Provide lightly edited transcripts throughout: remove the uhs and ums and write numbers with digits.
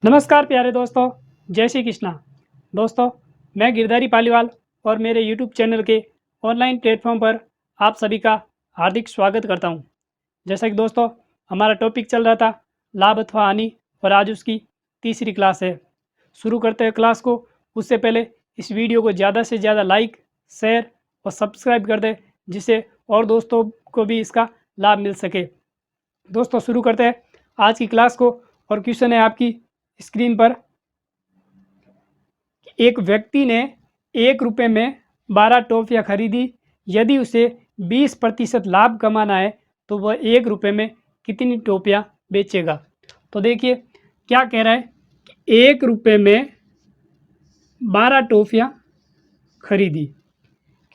नमस्कार प्यारे दोस्तों, जय श्री कृष्णा। दोस्तों, मैं गिरधारी पालीवाल और मेरे यूट्यूब चैनल के ऑनलाइन प्लेटफॉर्म पर आप सभी का हार्दिक स्वागत करता हूं। जैसा कि दोस्तों हमारा टॉपिक चल रहा था लाभ अथवा हानि, और आज उसकी तीसरी क्लास है। शुरू करते हैं क्लास को, उससे पहले इस वीडियो को ज़्यादा से ज़्यादा लाइक, शेयर और सब्सक्राइब कर दें, जिससे और दोस्तों को भी इसका लाभ मिल सके। दोस्तों शुरू करते हैं आज की क्लास को, और क्वेश्चन है आपकी स्क्रीन पर। एक व्यक्ति ने 1 रुपये में 12 टॉफियाँ खरीदी। यदि उसे 20% लाभ कमाना है तो वह 1 रुपये में कितनी टॉफियाँ बेचेगा। तो देखिए क्या कह रहा है कि 1 रुपये में 12 टॉफियाँ खरीदी।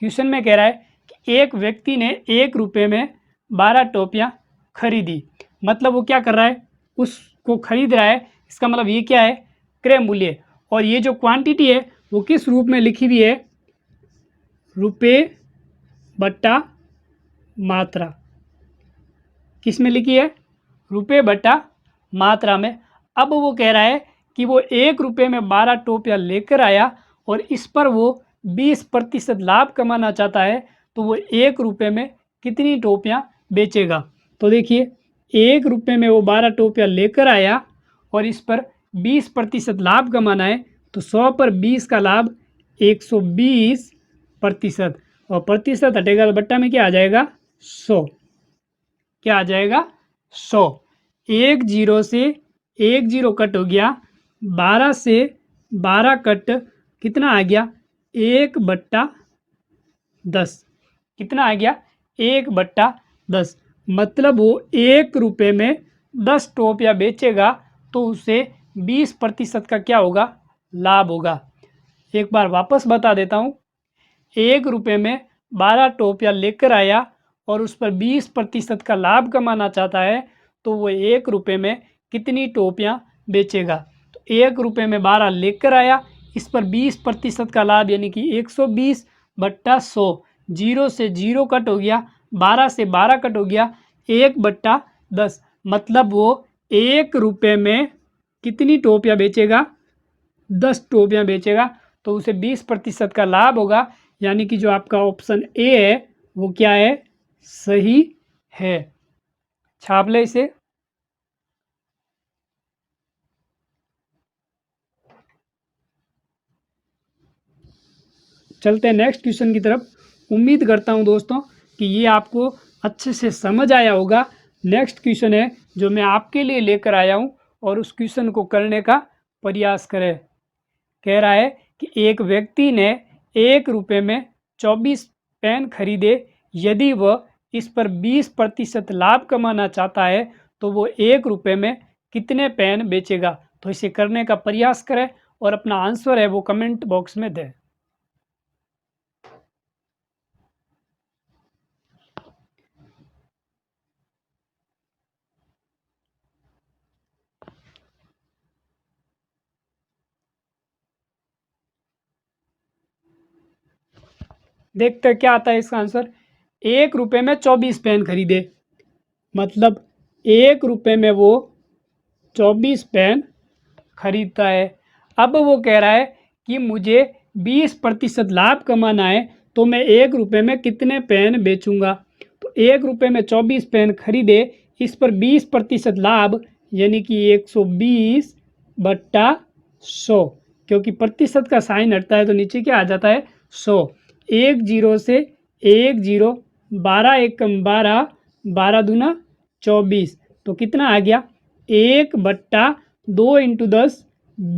क्वेश्चन में कह रहा है कि एक व्यक्ति ने 1 रुपये में 12 टॉफियाँ खरीदी। मतलब वो क्या कर रहा है, उसको खरीद रहा है। इसका मतलब ये क्या है, क्रय मूल्य। और ये जो क्वांटिटी है वो किस रूप में लिखी हुई है, रुपये बट्टा मात्रा। किस में लिखी है, रुपये बट्टा मात्रा में। अब वो कह रहा है कि वो 1 रुपये में 12 टॉफियाँ लेकर आया और इस पर वो 20% लाभ कमाना चाहता है, तो वो 1 रुपये में कितनी टॉफियाँ बेचेगा। तो देखिए 1 रुपये में वो 12 टॉफियाँ लेकर आया और इस पर 20% लाभ कमाना है, तो 100 पर 20 का लाभ 120%, और प्रतिशत हटेगा तो बट्टा में क्या आ जाएगा, 100। क्या आ जाएगा, 100। 1 जीरो से 1 जीरो कट हो गया, 12 से 12 कट, कितना आ गया, 1/10। कितना आ गया, 1/10। मतलब वो 1 रुपये में 10 टॉफियाँ बेचेगा तो उसे 20% का क्या होगा, लाभ होगा। एक बार वापस बता देता हूँ, 1 रुपये में 12 टॉफियाँ लेकर आया और उस पर 20% का लाभ कमाना चाहता है, तो वो 1 रुपये में कितनी टॉफियाँ बेचेगा। तो 1 रुपये में 12 लेकर आया, इस पर 20% का लाभ यानी कि 120/100। 0 से 0 कट हो गया, 12 से 12 कट हो गया, 1/10। मतलब वो 1 रुपये में कितनी टॉफियाँ बेचेगा, 10 टॉफियाँ बेचेगा, तो उसे 20% का लाभ होगा। यानी कि जो आपका ऑप्शन ए है वो क्या है, सही है। छाप ले इसे। चलते हैं नेक्स्ट क्वेश्चन की तरफ। उम्मीद करता हूं दोस्तों कि ये आपको अच्छे से समझ आया होगा। नेक्स्ट क्वेश्चन है जो मैं आपके लिए लेकर आया हूं, और उस क्वेश्चन को करने का प्रयास करें। कह रहा है कि एक व्यक्ति ने 1 रुपये में 24 पेन खरीदे। यदि वह इस पर 20% लाभ कमाना चाहता है तो वो 1 रुपये में कितने पेन बेचेगा। तो इसे करने का प्रयास करें और अपना आंसर है वो कमेंट बॉक्स में दें। देखते हैं क्या आता है इसका आंसर। 1 रुपये में 24 पेन खरीदे, मतलब 1 रुपये में वो 24 पेन खरीदता है। अब वो कह रहा है कि मुझे 20% लाभ कमाना है, तो मैं 1 रुपये में कितने पेन बेचूंगा। तो 1 रुपये में 24 पेन खरीदे, इस पर 20% लाभ यानी कि 120/100, क्योंकि प्रतिशत का साइन हटता है तो नीचे क्या आ जाता है, 100। 1 जीरो से 1 जीरो, 12 एकम 12, 12 दूना 24, तो कितना आ गया, 1/2 × 10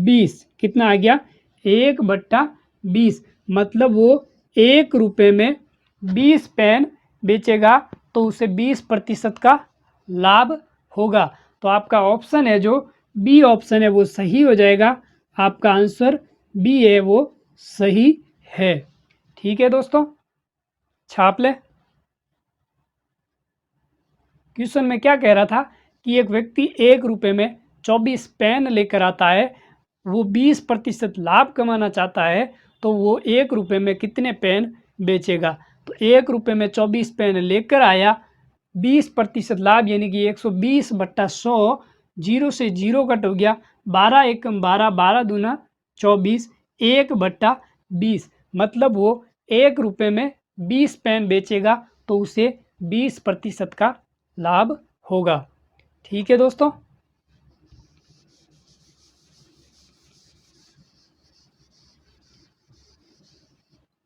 20। कितना आ गया, 1/20। मतलब वो 1 रुपये में 20 पेन बेचेगा तो उसे 20% का लाभ होगा। तो आपका ऑप्शन है जो बी ऑप्शन है वो सही हो जाएगा। आपका आंसर बी है वो सही है। ठीक है दोस्तों, छाप ले। क्वेश्चन में क्या कह रहा था कि एक व्यक्ति 1 रुपये में 24 पेन लेकर आता है, वो 20% लाभ कमाना चाहता है, तो वो 1 रुपये में कितने पेन बेचेगा। तो 1 रुपये में 24 पेन लेकर आया, 20% लाभ यानी कि 120/100। 0 से 0 कट हो गया, 12 एकम 12, 12 दूना 24, 1/20, मतलब वो 1 रुपये में 20 पेन बेचेगा तो उसे 20% का लाभ होगा। ठीक है दोस्तों।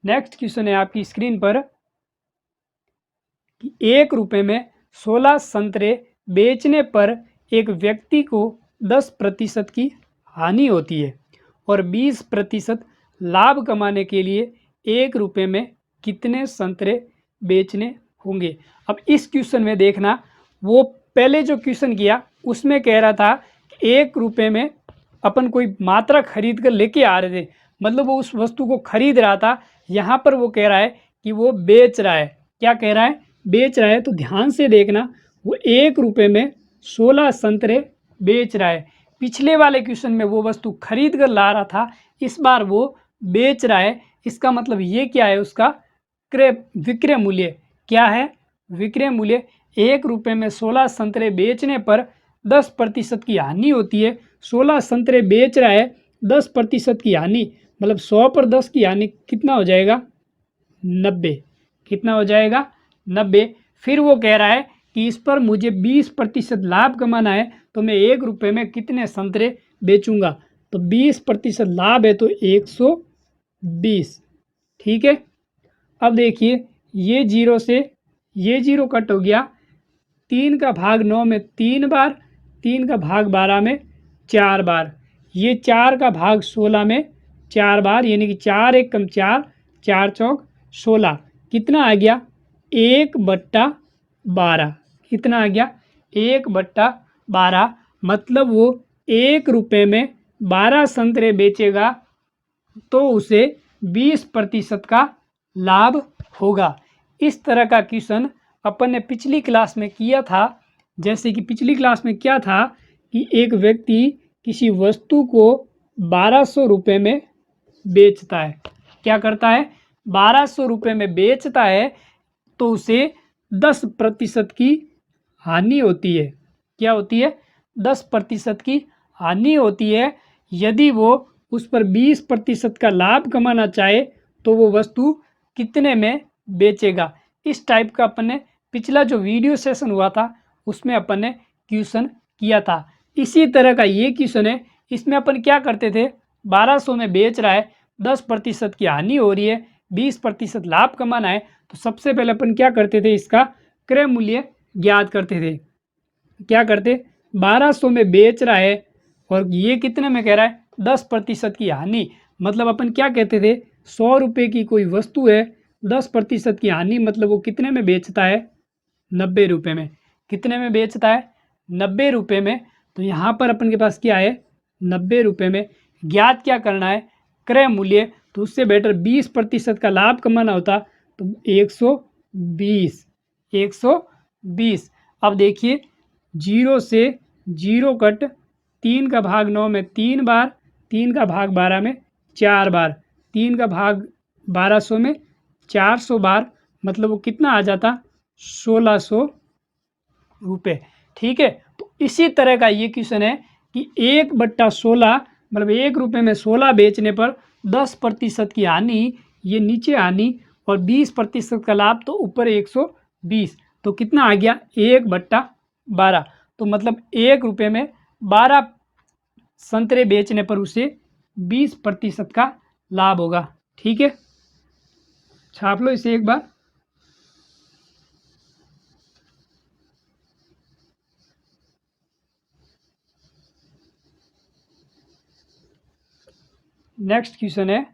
नेक्स्ट क्वेश्चन है आपकी स्क्रीन पर कि 1 रुपये में 16 संतरे बेचने पर एक व्यक्ति को 10% की हानि होती है और 20% लाभ कमाने के लिए 1 रुपये में कितने संतरे बेचने होंगे। अब इस क्वेश्चन में देखना, वो पहले जो क्वेश्चन किया उसमें कह रहा था कि 1 रुपये में अपन कोई मात्रा खरीद कर लेके आ रहे थे, मतलब वो उस वस्तु को खरीद रहा था। यहाँ पर वो कह रहा है कि वो बेच रहा है। क्या कह रहा है? बेच रहा है। तो ध्यान से देखना, वो 1 रुपये में 16 संतरे बेच रहा है। पिछले वाले क्वेश्चन में वो वस्तु खरीद कर ला रहा था, इस बार वो बेच रहा है। इसका मतलब ये क्या है? उसका विक्रय मूल्य क्या है? विक्रय मूल्य 1 रुपये में 16 संतरे बेचने पर 10% की हानि होती है। 16 संतरे बेच रहा है, 10% की हानि, मतलब 100 पर 10 की हानि कितना हो जाएगा? 90। कितना हो जाएगा? 90। फिर वो कह रहा है कि इस पर मुझे 20% लाभ कमाना है, तो मैं 1 रुपये में कितने संतरे बेचूंगा। तो 20% लाभ है तो 120। ठीक है। अब देखिए, ये 0 से ये 0 कट हो गया। 3 का भाग 9 में 3 बार, 3 का भाग 12 में 4 बार, ये 4 का भाग 16 में 4 बार, यानी कि 4 एकम 4, 4 चौक 16। कितना आ गया? 1/12। कितना आ गया? 1/12। मतलब वो 1 रुपये में 12 संतरे बेचेगा तो उसे 20% का लाभ होगा। इस तरह का क्वेश्चन अपन ने पिछली क्लास में किया था। जैसे कि पिछली क्लास में क्या था कि एक व्यक्ति किसी वस्तु को 1200 रुपये में बेचता है। क्या करता है? 1200 रुपये में बेचता है तो उसे 10% की हानि होती है। क्या होती है? 10% की हानि होती है। यदि वो उस पर 20% का लाभ कमाना चाहे तो वो वस्तु कितने में बेचेगा। इस टाइप का अपन ने पिछला जो वीडियो सेशन हुआ था उसमें अपन ने क्वेश्चन किया था। इसी तरह का ये क्वेश्चन है। इसमें अपन क्या करते थे? 1200 में बेच रहा है, 10% की हानि हो रही है, 20% लाभ कमाना है, तो सबसे पहले अपन क्या करते थे? इसका क्रय मूल्य ज्ञात करते थे। क्या करते? 1200 में बेच रहा है और ये कितने में कह रहा है? 10% की हानि। मतलब अपन क्या कहते थे? 100 रुपये की कोई वस्तु है, 10% की हानि, मतलब वो कितने में बेचता है? 90 रुपये में। कितने में बेचता है? 90 रुपये में। तो यहाँ पर अपन के पास क्या है? 90 रुपये में। ज्ञात क्या करना है? क्रय मूल्य। तो उससे बेटर 20% का लाभ कमाना होता तो 120। 120। अब देखिए, 0 से 0 कट, 3 का भाग 9 में 3 बार, 3 का भाग 12 में 4 बार, 3 का भाग 1200 में 400 बार, मतलब वो कितना आ जाता? 1600 रुपये। ठीक है। तो इसी तरह का ये क्वेश्चन है कि 1/16, मतलब 1 रुपये में 16 बेचने पर 10% की हानि, ये नीचे हानि, और 20% का लाभ, तो ऊपर 120। तो कितना आ गया? 1/12। तो मतलब 1 रुपये में 12 संतरे बेचने पर उसे 20% का लाभ होगा। ठीक है, छाप लो इसे एक बार। नेक्स्ट क्वेश्चन है,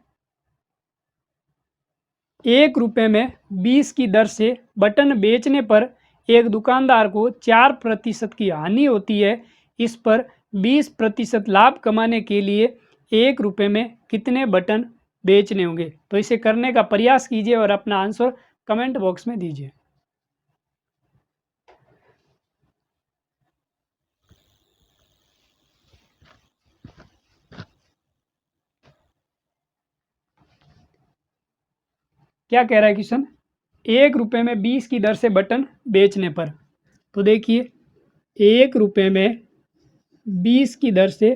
1 रुपये में 20 की दर से बटन बेचने पर एक दुकानदार को 4% की हानि होती है। इस पर 20% लाभ कमाने के लिए 1 रुपये में कितने बटन बेचने होंगे। तो इसे करने का प्रयास कीजिए और अपना आंसर कमेंट बॉक्स में दीजिए। क्या कह रहा है क्वेश्चन? 1 रुपये में 20 की दर से बटन बेचने पर। तो देखिए, 1 रुपये में 20 की दर से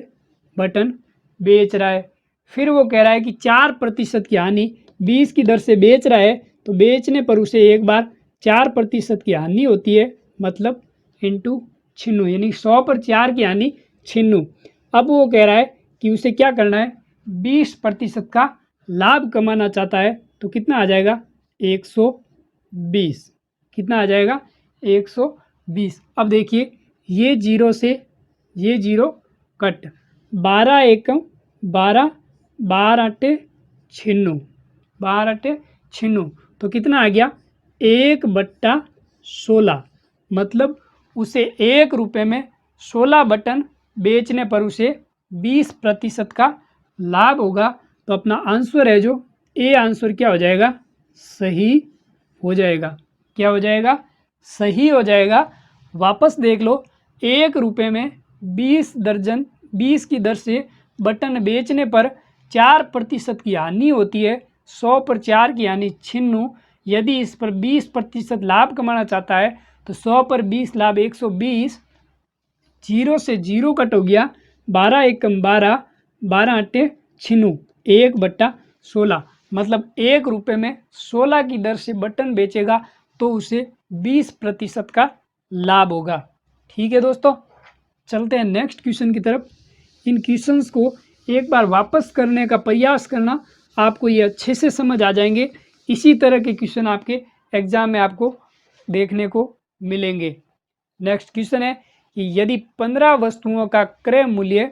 बटन बेच रहा है। फिर वो कह रहा है कि 4% की हानि 20 की दर से बेच रहा है, तो बेचने पर उसे एक बार 4% की हानि होती है, मतलब इंटू 96, यानी 100 पर 4 की हानि 96। अब वो कह रहा है कि उसे क्या करना है, 20% का लाभ कमाना चाहता है, तो कितना आ जाएगा 120। कितना आ जाएगा 120। अब देखिए ये जीरो से ये जीरो कट, 12 एकम 12, 12 अट्टे 96, 12 अट्टे 96, तो कितना आ गया 1/16। मतलब उसे 1 रुपये में 16 बटन बेचने पर उसे 20% का लाभ होगा। तो अपना आंसर है जो ए आंसर क्या हो जाएगा, सही हो जाएगा। क्या हो जाएगा, सही हो जाएगा। वापस देख लो, 1 रुपये में 20 की दर से बटन बेचने पर 4% की हानि होती है, 100 पर 4 की हानि 96। यदि इस पर 20% लाभ कमाना चाहता है तो 100 पर 20 लाभ 120, जीरो से जीरो कट हो गया, 12 एकम 12, 12 अट्टे 96, 1/16। मतलब 1 रुपये में 16 की दर से बटन बेचेगा तो उसे 20% का लाभ होगा। ठीक है दोस्तों, चलते हैं नेक्स्ट क्वेश्चन की तरफ। इन क्वेश्चंस को एक बार वापस करने का प्रयास करना, आपको ये अच्छे से समझ आ जाएंगे। इसी तरह के क्वेश्चन आपके एग्जाम में आपको देखने को मिलेंगे। नेक्स्ट क्वेश्चन है कि यदि 15 वस्तुओं का क्रय मूल्य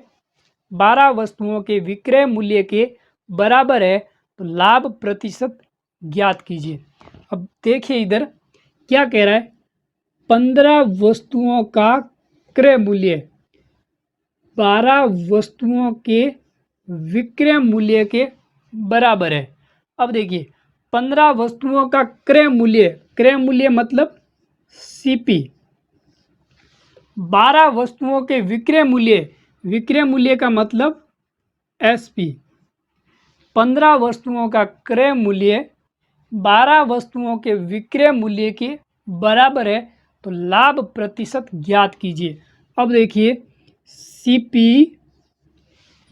12 वस्तुओं के विक्रय मूल्य के बराबर है तो लाभ प्रतिशत ज्ञात कीजिए। अब देखिए इधर क्या कह रहा है, 15 वस्तुओं का क्रय मूल्य 12 वस्तुओं के विक्रय मूल्य के बराबर है। अब देखिए 15 वस्तुओं का क्रय मूल्य मतलब सीपी, 12 वस्तुओं के विक्रय मूल्य का मतलब एसपी। 15 वस्तुओं का क्रय मूल्य 12 वस्तुओं के विक्रय मूल्य के बराबर है तो लाभ प्रतिशत ज्ञात कीजिए। अब देखिए सीपी,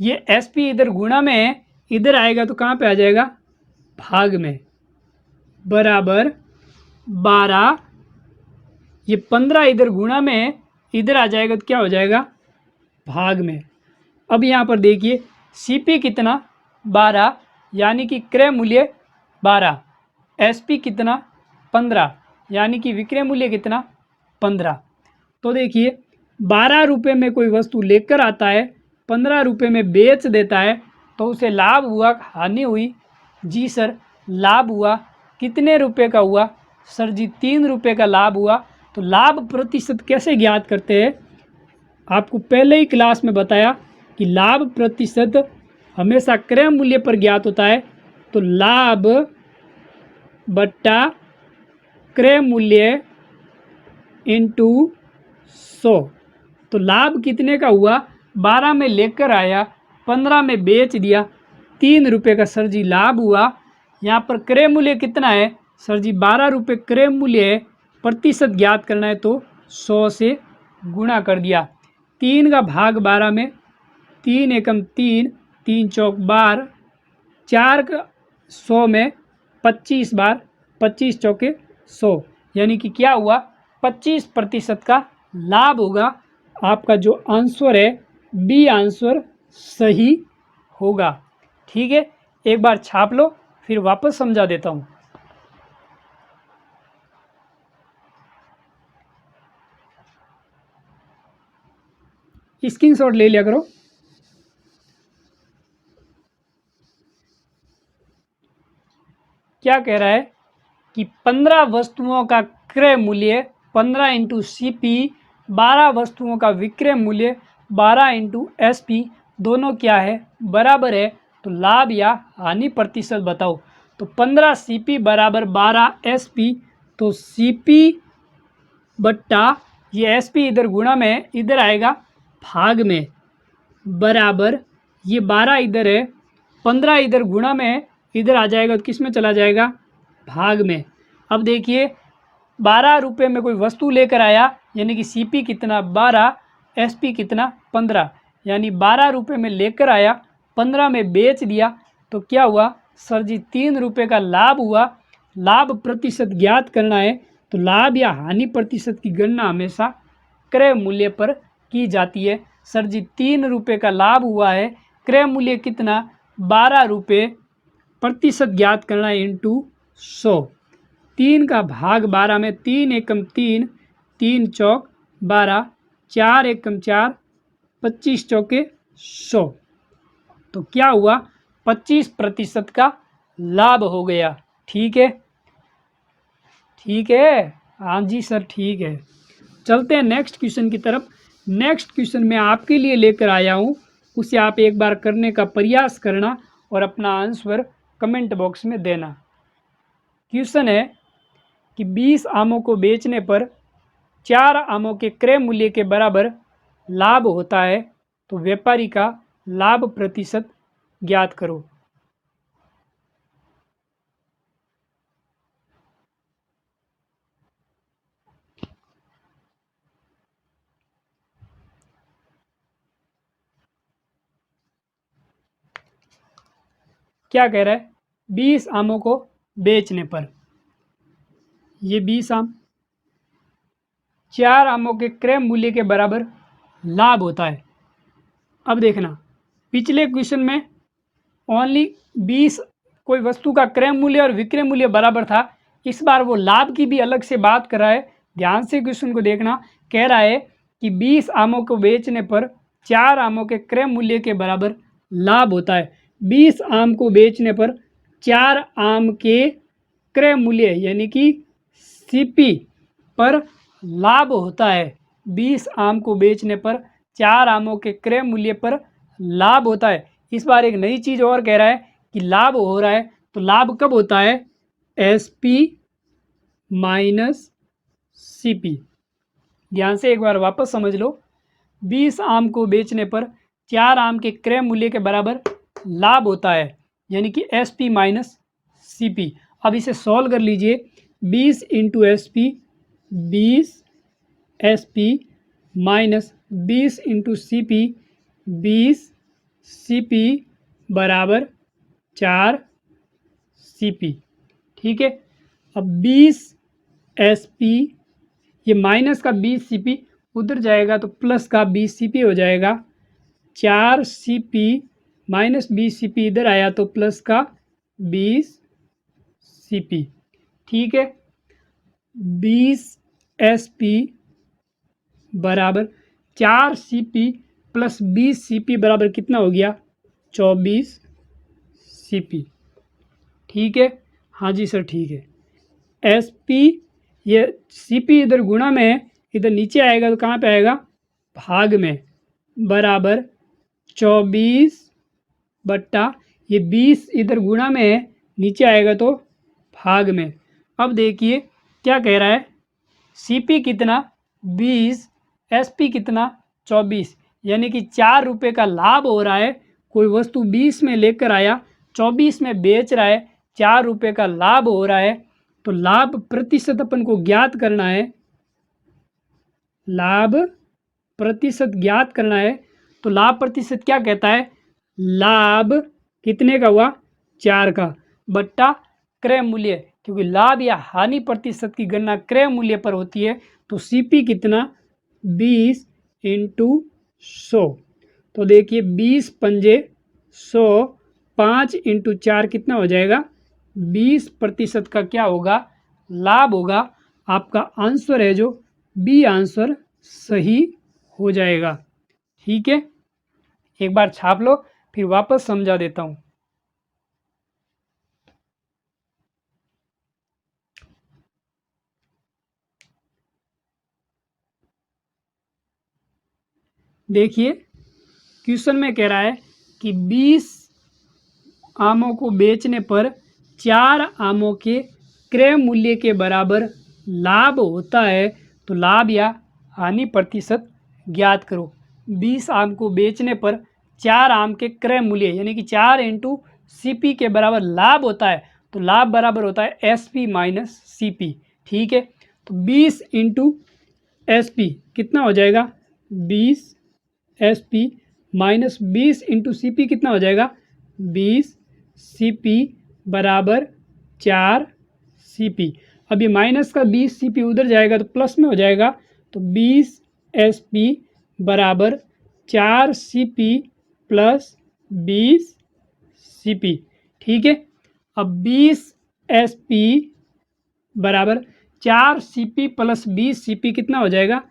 ये एसपी इधर गुणा में है, इधर आएगा तो कहाँ पे आ जाएगा, भाग में, बराबर 12। ये 15 इधर गुणा में है, इधर आ जाएगा तो क्या हो जाएगा, भाग में। अब यहाँ पर देखिए सीपी कितना 12, यानी कि क्रय मूल्य 12, एसपी कितना 15, यानी कि विक्रय मूल्य कितना 15। तो देखिए 12 रुपये में कोई वस्तु लेकर आता है, 15 रुपये में बेच देता है, तो उसे लाभ हुआ हानि हुई, जी सर लाभ हुआ। कितने रुपए का हुआ, सर जी 3 रुपये का लाभ हुआ। तो लाभ प्रतिशत कैसे ज्ञात करते हैं, आपको पहले ही क्लास में बताया कि लाभ प्रतिशत हमेशा क्रय मूल्य पर ज्ञात होता है। तो लाभ बट्टा क्रय मूल्य इंटू 100। तो लाभ कितने का हुआ, 12 में लेकर आया, 15 में बेच दिया, 3 रुपये का सर जी लाभ हुआ। यहाँ पर क्रय मूल्य कितना है, सर जी 12 रुपये क्रय मूल्य है, प्रतिशत ज्ञात करना है तो 100 से गुणा कर दिया। 3 का भाग 12 में, 3 एकम 3, 3 चौक 12, 4 का 100 में 25 बार, 25 चौके 100, यानी कि क्या हुआ 25% का लाभ होगा। आपका जो आंसर है बी आंसर सही होगा। ठीक है, एक बार छाप लो, फिर वापस समझा देता हूँ। स्क्रीनशॉट ले लिया करो। क्या कह रहा है कि 15 वस्तुओं का क्रय मूल्य 15 इंटू सीपी, 12 वस्तुओं का विक्रय मूल्य 12 इंटू एसपी, दोनों क्या है, बराबर है। तो लाभ या हानि प्रतिशत बताओ। तो 15 सीपी बराबर 12 एसपी, तो सीपी बट्टा ये एसपी इधर गुणा में, इधर आएगा भाग में, बराबर ये 12 इधर है, 15 इधर गुणा में, इधर आ जाएगा तो किस में चला जाएगा, भाग में। अब देखिए 12 रुपये में कोई वस्तु लेकर आया, यानी कि सीपी कितना 12, एसपी कितना 15, यानी 12 रुपये में लेकर आया, 15 में बेच दिया, तो क्या हुआ सर जी 3 रुपये का लाभ हुआ। लाभ प्रतिशत ज्ञात करना है, तो लाभ या हानि प्रतिशत की गणना हमेशा क्रय मूल्य पर की जाती है। सर जी 3 रुपये का लाभ हुआ है, क्रय मूल्य कितना 12 रुपये, प्रतिशत ज्ञात करना है इंटू 100। 3 का भाग 12 में 3 एकम 3, 3 चौक 12, 4 एकम 4, 25 चौके 100। तो क्या हुआ 25% का लाभ हो गया। ठीक है, ठीक है, हाँ जी सर ठीक है। चलते हैं नेक्स्ट क्वेश्चन की तरफ। नेक्स्ट क्वेश्चन मैं आपके लिए लेकर आया हूँ, उसे आप एक बार करने का प्रयास करना और अपना आंसर कमेंट बॉक्स में देना। क्वेश्चन है कि 20 आमों को बेचने पर 4 आमों के क्रय मूल्य के बराबर लाभ होता है, तो व्यापारी का लाभ प्रतिशत ज्ञात करो। क्या कह रहा है 20 आमों को बेचने पर, ये 20 आम 4 आमों के क्रय मूल्य के बराबर लाभ होता है। अब देखना पिछले क्वेश्चन में ओनली 20 कोई वस्तु का क्रय मूल्य और विक्रय मूल्य बराबर था, इस बार वो लाभ की भी अलग से बात कर रहा है। ध्यान से क्वेश्चन को देखना, कह रहा है कि 20 आमों को बेचने पर 4 आमों के क्रय मूल्य के बराबर लाभ होता है। 20 आम को बेचने पर 4 आम के क्रय मूल्य यानी कि सीपी पर लाभ होता है। 20 आम को बेचने पर 4 आमों के क्रय मूल्य पर लाभ होता है। इस बार एक नई चीज़ और कह रहा है कि लाभ हो रहा है, तो लाभ कब होता है SP माइनस CP। ध्यान से एक बार वापस समझ लो, 20 आम को बेचने पर 4 आम के क्रय मूल्य के बराबर लाभ होता है, यानी कि SP माइनस CP। अब इसे सॉल्व कर लीजिए, 20 into SP 20 SP minus 20 into CP 20 CP बराबर 4 CP। ठीक है, अब 20 SP ये माइनस का 20 CP उधर जाएगा तो प्लस का 20 CP हो जाएगा। 4 CP माइनस 20 CP इधर आया तो प्लस का 20 CP। ठीक है, 20 SP बराबर 4 CP प्लस 20 CP बराबर कितना हो गया 24 CP। ठीक है, हाँ जी सर ठीक है। SP ये CP इधर गुणा में है, इधर नीचे आएगा तो कहाँ पे आएगा भाग में, बराबर 24 बट्टा ये 20 इधर गुणा में है, नीचे आएगा तो भाग में। अब देखिए क्या कह रहा है CP कितना 20, SP कितना 24, यानी कि 4 रुपये का लाभ हो रहा है। कोई वस्तु 20 में लेकर आया, 24 में बेच रहा है, 4 रुपये का लाभ हो रहा है। तो लाभ प्रतिशत अपन को ज्ञात करना है, लाभ प्रतिशत ज्ञात करना है। तो लाभ प्रतिशत क्या कहता है, लाभ कितने का हुआ 4 का बट्टा क्रय मूल्य, क्योंकि लाभ या हानि प्रतिशत की गणना क्रय मूल्य पर होती है। तो CP कितना 20 इंटू 100। तो देखिए 20 पंजे 100, 5 इंटू 4 कितना हो जाएगा 20% का क्या होगा लाभ होगा। आपका आंसर है जो B आंसर सही हो जाएगा। ठीक है, एक बार छाप लो फिर वापस समझा देता हूँ। देखिए क्वेश्चन में कह रहा है कि 20 आमों को बेचने पर 4 आमों के क्रय मूल्य के बराबर लाभ होता है, तो लाभ या हानि प्रतिशत ज्ञात करो। 20 आम को बेचने पर 4 आम के क्रय मूल्य यानी कि 4 इंटू CP के बराबर लाभ होता है, तो लाभ बराबर होता है SP माइनस CP। ठीक है, तो 20 इंटू SP कितना हो जाएगा 20 SP minus 20 into C P कितना हो जाएगा 20 सी पी बराबर 4 सी पी। अब ये माइनस का 20 सी पी उधर जाएगा तो प्लस में हो जाएगा, तो 20 एस पी बराबर 4 C P plus 20 C P. ठीक है, अब 20 एस पी बराबर 4 C P plus 20 C P कितना हो जाएगा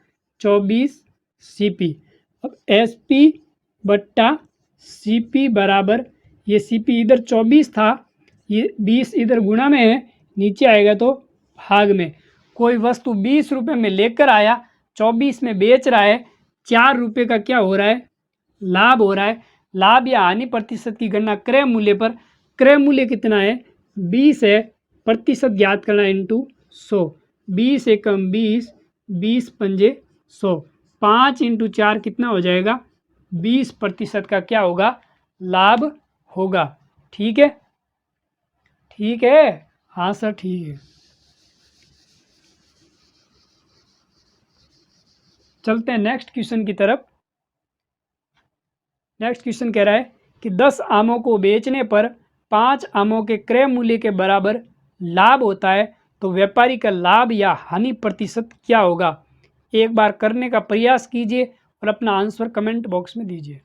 24 सी पी। अब एस पी बट्टा सी पी बराबर, ये सी पी इधर 24 था, ये 20 इधर गुणा में है, नीचे आएगा तो भाग में। कोई वस्तु 20 रुपये में लेकर आया, 24 में बेच रहा है, 4 रुपये का क्या हो रहा है लाभ हो रहा है। लाभ या हानि प्रतिशत की गणना क्रय मूल्य पर, क्रय मूल्य कितना है 20 है, प्रतिशत ज्ञात करना इंटू 100, 20 एकम 20, 20 पंजे 100, 5 इंटू 4 कितना हो जाएगा 20% का क्या होगा लाभ होगा। ठीक है, ठीक है, हाँ सर ठीक है। चलते हैं नेक्स्ट क्वेश्चन की तरफ। नेक्स्ट क्वेश्चन कह रहा है कि 10 आमों को बेचने पर 5 आमों के क्रय मूल्य के बराबर लाभ होता है, तो व्यापारी का लाभ या हानि प्रतिशत क्या होगा। एक बार करने का प्रयास कीजिए और अपना आंसर कमेंट बॉक्स में दीजिए।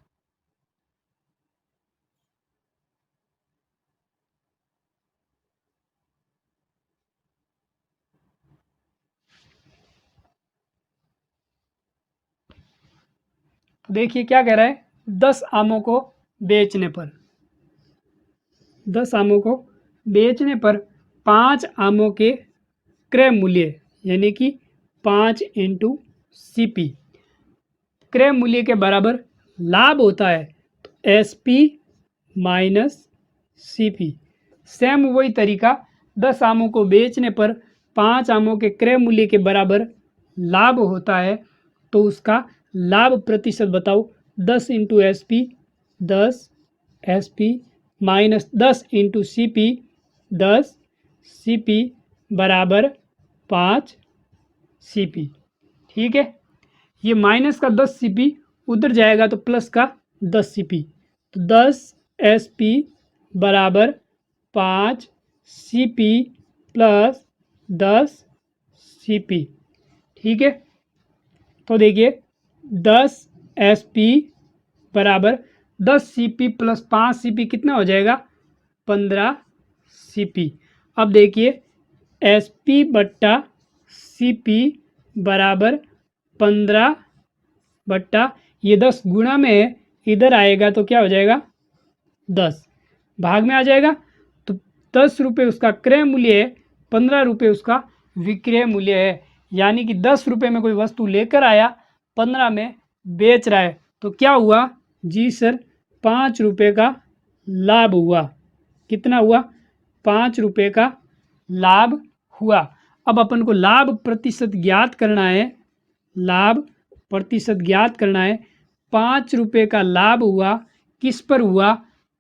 तो देखिए क्या कह रहा है, 10 आमों को बेचने पर, 10 आमों को बेचने पर 5 आमों के क्रय मूल्य यानी कि 5 इंटू सी पी क्रय मूल्य के बराबर लाभ होता है, तो S P minus C P. Same वही तरीका, 10 आमों को बेचने पर 5 आमों के क्रय मूल्य के बराबर लाभ होता है, तो उसका लाभ प्रतिशत बताओ। 10 into S P 10 S P minus 10 into C P 10 C P बराबर 5 सी पी। ठीक है, ये माइनस का 10 सी पी उधर जाएगा तो प्लस का 10 सी पी, तो 10 एस पी बराबर 5 C P plus 10 C P. ठीक है, तो देखिए 10 एस पी बराबर 10 C P plus 5 C P कितना हो जाएगा 15 सी पी। अब देखिए एस पी बट्टा सी पी बराबर 15 बट्टा ये 10 गुणा में है, इधर आएगा तो क्या हो जाएगा 10, भाग में आ जाएगा, तो 10 रुपये उसका क्रय मूल्य है, 15 रुपये उसका विक्रय मूल्य है। यानी कि 10 रुपये में कोई वस्तु लेकर आया, 15 में बेच रहा है, तो क्या हुआ जी सर 5 रुपये का लाभ हुआ। कितना हुआ 5 रुपये का लाभ हुआ। अब अपन को लाभ प्रतिशत ज्ञात करना है, लाभ प्रतिशत ज्ञात करना है। 5 रुपये का लाभ हुआ, किस पर हुआ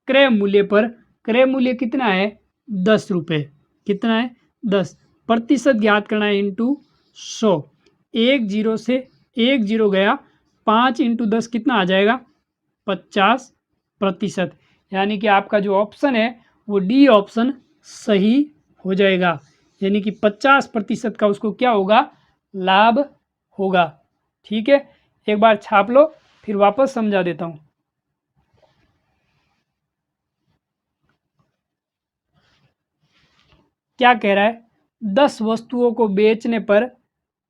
क्रय मूल्य पर। क्रय मूल्य कितना है 10 रुपये, कितना है 10, प्रतिशत ज्ञात करना है इंटू 100, 1 जीरो से 1 जीरो गया, 5 इंटू 10 कितना आ जाएगा 50%। यानी कि आपका जो ऑप्शन है वो डी ऑप्शन सही हो जाएगा, यानी कि 50% का उसको क्या होगा लाभ होगा। ठीक है, एक बार छाप लो फिर वापस समझा देता हूँ। क्या कह रहा है 10 वस्तुओं को बेचने पर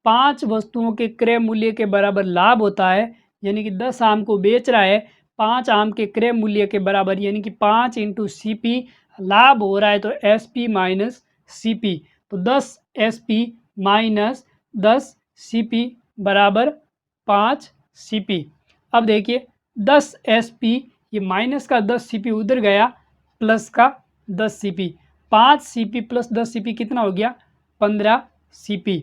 5 वस्तुओं के क्रय मूल्य के बराबर लाभ होता है, यानी कि 10 आम को बेच रहा है, 5 आम के क्रय मूल्य के बराबर, यानी कि 5 इंटू सी पी लाभ हो रहा है, तो S P minus C P, तो 10 S P minus 10 C P बराबर 5 सी पी। अब देखिए 10 एस पी, ये माइनस का 10 सी पी उधर गया, प्लस का 10 C P, 5 C P plus 10 C P कितना हो गया 15 सी पी,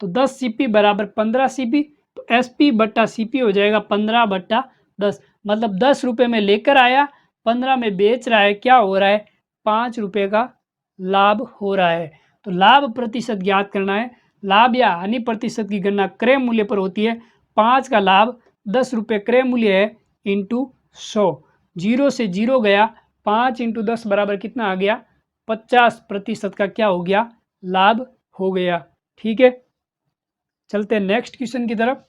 तो 10 सी पी बराबर 15 सी पी, तो एस पी बट्टा सी पी हो जाएगा 15 बट्टा 10, मतलब 10 रुपये में लेकर आया, 15 में बेच रहा है, क्या हो रहा है 5 रुपये का लाभ हो रहा है। तो लाभ प्रतिशत ज्ञात करना है। लाभ या हानि प्रतिशत की गणना क्रय मूल्य पर होती है। 5 का लाभ 10 रुपये क्रय मूल्य है इंटू 100। 0 से 0 गया, 5 × 10 बराबर कितना आ गया? 50% का क्या हो गया? लाभ हो गया। ठीक है, चलते हैं नेक्स्ट क्वेश्चन की तरफ।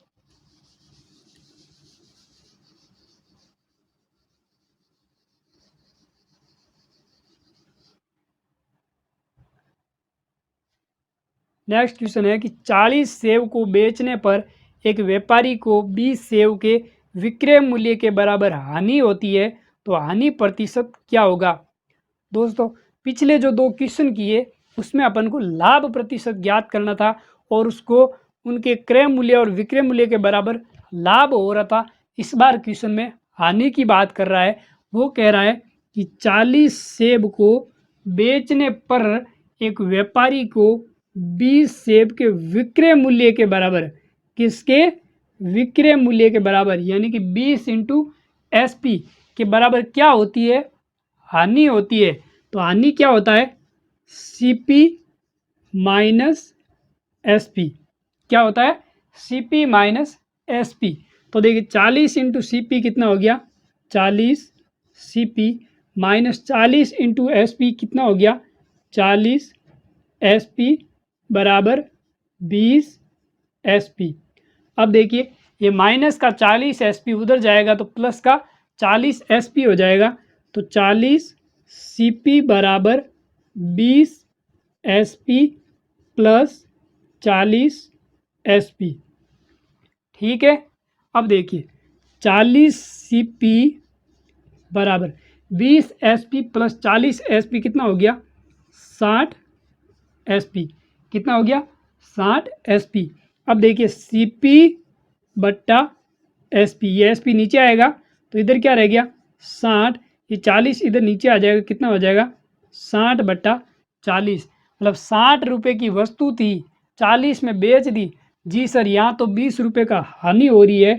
नेक्स्ट क्वेश्चन है कि 40 सेब को बेचने पर एक व्यापारी को 20 सेब के विक्रय मूल्य के बराबर हानि होती है, तो हानि प्रतिशत क्या होगा? दोस्तों, पिछले जो 2 क्वेश्चन किए उसमें अपन को लाभ प्रतिशत ज्ञात करना था और उसको उनके क्रय मूल्य और विक्रय मूल्य के बराबर लाभ हो रहा था। इस बार क्वेश्चन में हानि की बात कर रहा है। वो कह रहा है कि 40 सेब को बेचने पर एक व्यापारी को 20 सेब के विक्रय मूल्य के बराबर, किसके? विक्रय मूल्य के बराबर, यानी कि 20 × SP के बराबर क्या होती है? हानि होती है। तो हानि क्या होता है? CP minus SP। क्या होता है? CP minus SP। तो देखिए 40 × CP कितना हो गया? 40 CP माइनस 40 × SP कितना हो गया? 40 SP बराबर 20 SP। अब देखिए ये माइनस का 40 SP उधर जाएगा तो प्लस का 40 SP हो जाएगा। तो 40 CP बराबर 20 SP प्लस 40 SP। ठीक है, अब देखिए 40 CP बराबर 20 SP प्लस 40 SP कितना हो गया? 60 SP। कितना हो गया? 60 SP। अब देखिए CP बट्टा SP, ये SP नीचे आएगा तो इधर क्या रह गया? 60। ये 40 इधर नीचे आ जाएगा, कितना हो जाएगा? 60 बट्टा 40। मतलब 60 रुपये की वस्तु थी, 40 में बेच दी। जी सर, यहाँ तो 20 रुपये का हानि हो रही है,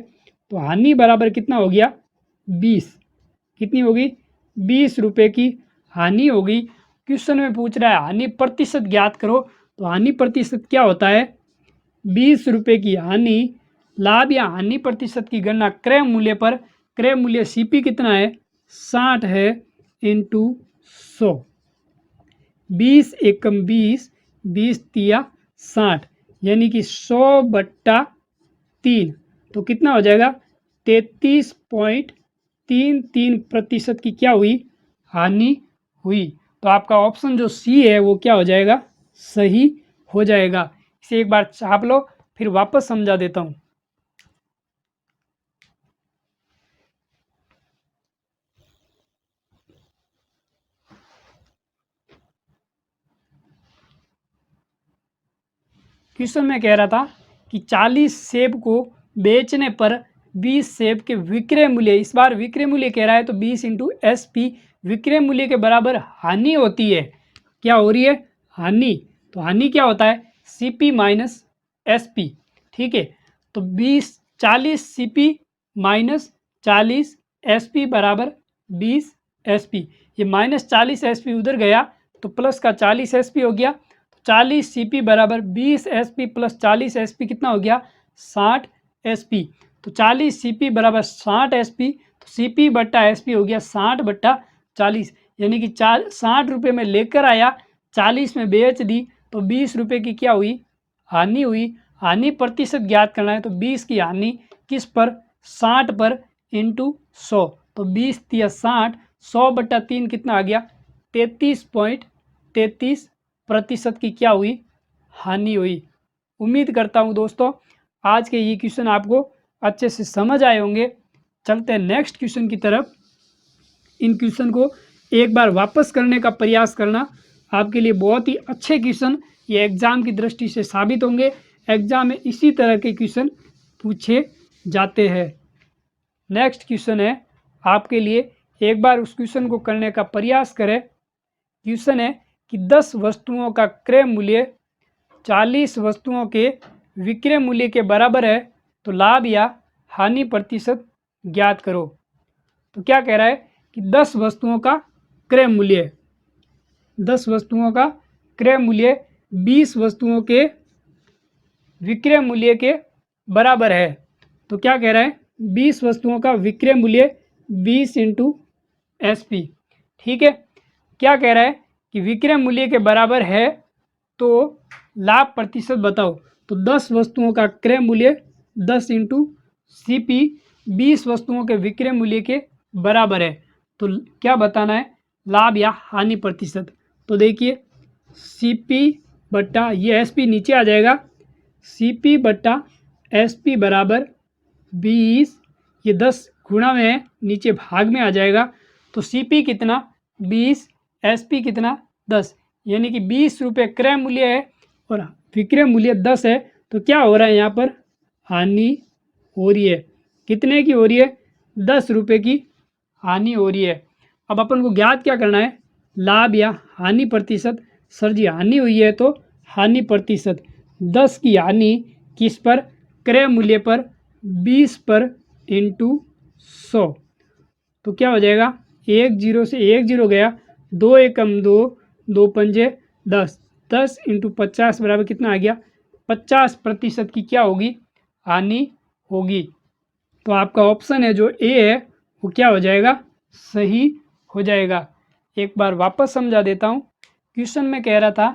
तो हानि बराबर कितना हो गया? 20। कितनी होगी? 20 रुपये की हानि होगी। क्वेश्चन में पूछ रहा है हानि प्रतिशत ज्ञात करो, तो हानि प्रतिशत क्या होता है? 20 रुपये की हानि, लाभ या हानि प्रतिशत की गणना क्रय मूल्य पर, क्रय मूल्य CP कितना है? 60 है इंटू 100। 20 एकम 20, 20 तिया 60, यानी कि 100 बट्टा 3, तो कितना हो जाएगा? 33.33% की क्या हुई? हानि हुई। तो आपका ऑप्शन जो C है वो क्या हो जाएगा? सही हो जाएगा। इसे एक बार छाप लो, फिर वापस समझा देता हूँ। क्वेश्चन में कह रहा था कि 40 सेब को बेचने पर 20 सेब के विक्रय मूल्य, इस बार विक्रय मूल्य कह रहा है तो 20 × SP विक्रय मूल्य के बराबर हानि होती है। क्या हो रही है? हानि। तो हानि क्या होता है? CP minus SP। ठीक है, तो 40 CP माइनस 40 SP बराबर 20 SP। ये माइनस 40 SP उधर गया तो प्लस का 40 SP हो गया। 40 CP बराबर 20 SP प्लस 40 SP कितना हो गया? 60 SP। तो 40 CP बराबर 60 SP, तो CP बट्टा SP हो गया 60 बट्टा 40, यानी कि 60 रुपये में लेकर आया, 40 में बेच दी, तो 20 रुपये की क्या हुई? हानि हुई। हानि प्रतिशत ज्ञात करना है तो 20 की हानि किस पर? 60 पर इंटू 100, तो 20 तिया 60, 100 बट्टा 3 कितना आ गया? 33.33% की क्या हुई? हानि हुई। उम्मीद करता हूँ दोस्तों आज के ये क्वेश्चन आपको अच्छे से समझ आए होंगे। चलते हैं नेक्स्ट क्वेश्चन की तरफ। इन क्वेश्चन को एक बार वापस करने का प्रयास करना, आपके लिए बहुत ही अच्छे क्वेश्चन ये एग्ज़ाम की दृष्टि से साबित होंगे। एग्ज़ाम में इसी तरह के क्वेश्चन पूछे जाते हैं। नेक्स्ट क्वेश्चन है आपके लिए, एक बार उस क्वेश्चन को करने का प्रयास करें। क्वेश्चन है कि 10 वस्तुओं का क्रय मूल्य 40 वस्तुओं के विक्रय मूल्य के बराबर है, तो लाभ या हानि प्रतिशत ज्ञात करो। तो क्या कह रहा है कि 10 वस्तुओं का क्रय मूल्य, 10 वस्तुओं का क्रय मूल्य 20 वस्तुओं के विक्रय मूल्य के बराबर है। तो क्या कह रहा है? 20 वस्तुओं का विक्रय मूल्य 20 इंटू SP। ठीक है, क्या कह रहा है कि विक्रय मूल्य के बराबर है तो लाभ प्रतिशत बताओ। तो 10 वस्तुओं का क्रय मूल्य 10 इंटू CP 20 वस्तुओं के विक्रय मूल्य के बराबर है। तो क्या बताना है, लाभ या हानि प्रतिशत। तो देखिए CP बट्टा ये SP नीचे आ जाएगा, CP बट्टा SP बराबर 20, ये 10 गुणा में है, नीचे भाग में आ जाएगा। तो CP कितना 20, SP कितना 10, यानी कि 20 रुपये क्रय मूल्य है और विक्रय मूल्य 10 है। तो क्या हो रहा है यहाँ पर, हानि हो रही है। कितने की हो रही है, 10 रुपये की हानि हो रही है। अब अपन को ज्ञात क्या करना है, लाभ या हानि प्रतिशत। सर जी हानि हुई है तो हानि प्रतिशत, 10 की हानि किस पर, क्रय मूल्य पर 20 पर इंटू 100। तो क्या हो जाएगा, 1 0 से 1 0 गया, 2 एकम 2, 2 पंजे 10, 10 इंटू 50 बराबर कितना आ गया, 50% की क्या होगी, हानि होगी। तो आपका ऑप्शन है जो ए है वो क्या हो जाएगा, सही हो जाएगा। एक बार वापस समझा देता हूँ। क्वेश्चन में कह रहा था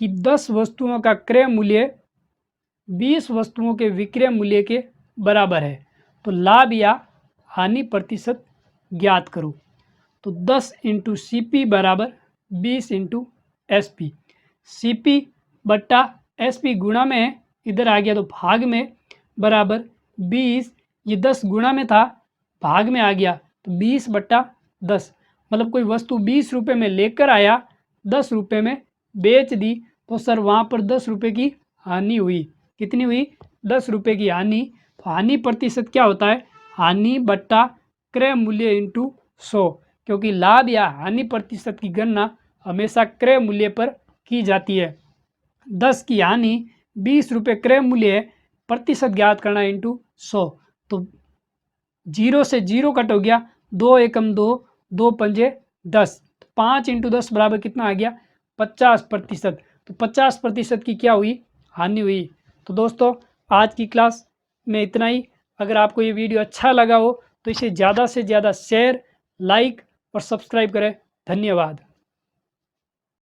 कि 10 वस्तुओं का क्रय मूल्य 20 वस्तुओं के विक्रय मूल्य के बराबर है, तो लाभ या हानि प्रतिशत ज्ञात करो। तो 10 इंटू CP बराबर 20 इंटू SP। CP बट्टा SP गुणा में है, इधर आ गया तो भाग में, बराबर 20, ये 10 गुणा में था, भाग में आ गया तो 20 बट्टा 10। मतलब कोई वस्तु 20 रुपये में लेकर आया, 10 रुपये में बेच दी, तो सर वहाँ पर 10 रुपये की हानि हुई। कितनी हुई, 10 रुपये की हानि। तो हानि प्रतिशत क्या होता है, हानि बट्टा क्रय मूल्य इंटू 100, क्योंकि लाभ या हानि प्रतिशत की गणना हमेशा क्रय मूल्य पर की जाती है। 10 की हानि 20 रुपये क्रय मूल्य है, प्रतिशत ज्ञात करना इंटू 100। तो 0 से 0 कट हो गया, 2 एकम 2, 2 पंजे 10, 5 इंटू 10 बराबर कितना आ गया, 50%। तो 50% की क्या हुई, हानि हुई। तो दोस्तों आज की क्लास में इतना ही। अगर आपको ये वीडियो अच्छा लगा हो तो इसे ज़्यादा से ज़्यादा शेयर, लाइक और सब्सक्राइब करें। धन्यवाद।